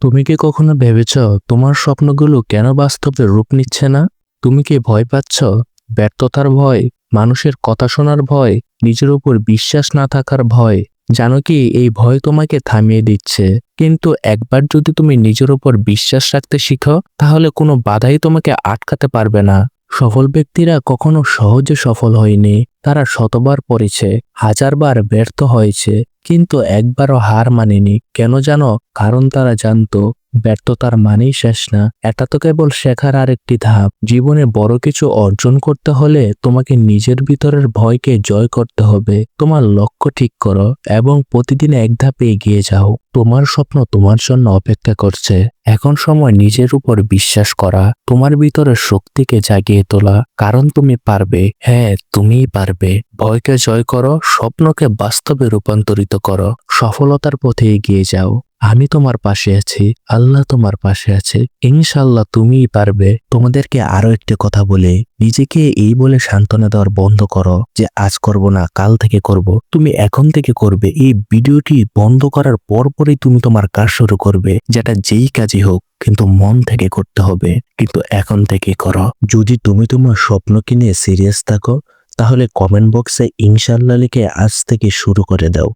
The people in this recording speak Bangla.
তুমি কি কখনো ভেবেছ তোমার স্বপ্নগুলো কেন বাস্তবে রূপ নিচ্ছে না? তুমি কি ভয় পাচ্ছ? ব্যর্থতার ভয়, মানুষের কথা শোনার ভয়, নিজের উপর বিশ্বাস না থাকার ভয়? জানো কি এই ভয় তোমাকে থামিয়ে দিচ্ছে। কিন্তু একবার যদি তুমি নিজের উপর বিশ্বাস রাখতে শিখো, তাহলে কোনো বাধাই তোমাকে আটকাতে পারবে না। সফল ব্যক্তিরা কখনো সহজে সফল হয়নি। তারা শতবার পড়েছে, হাজারবার ব্যর্থ হয়েছে, কিন্তু একবারও হার মানেনি। কেন জানো? কারণ তারা জানতো ব্যর্থতার মানেই শেষ না, এটা তো কেবল শেখার আরেকটি ধাপ। জীবনে বড় কিছু অর্জন করতে হলে তোমাকে নিজের ভিতরের ভয়কে জয় করতে হবে। তোমার লক্ষ্য ঠিক করো এবং প্রতিদিন এক ধাপে এগিয়ে যাও। তোমার স্বপ্ন তোমার জন্য অপেক্ষা করছে। এখন সময় নিজের উপর বিশ্বাস করা, তোমার ভিতরের শক্তিকে জাগিয়ে তোলা, কারণ তুমি পারবে। হ্যাঁ, তুমিই পারবে। ভয়কে জয় করো, স্বপ্নকে বাস্তবে রূপান্তরিত করো, সফলতার পথে এগিয়ে যাও। আমি তোমার পাশে আছি, আল্লাহ তোমার পাশে আছে, ইনশাআল্লাহ তুমিই পারবে। তোমাদেরকে আরো একটি কথা বলে, নিজেকে এই বলে সান্ত্বনা দেওয়ার বন্ধ করো যে আজ করব না, কাল থেকে করব। তুমি এখন থেকে করবে। এই ভিডিওটি বন্ধ করার পরপরই তুমি তোমার কাজ শুরু করবে, যেটা যেই কাজই হোক, কিন্তু মন থেকে করতে হবে। কিন্তু এখন থেকে করো। যদি তুমি তোমার স্বপ্নকে নিয়ে সিরিয়াস থাকো, তাহলে কমেন্ট বক্সে ইনশাআল্লাহ লিখে আজ থেকে শুরু করে দাও।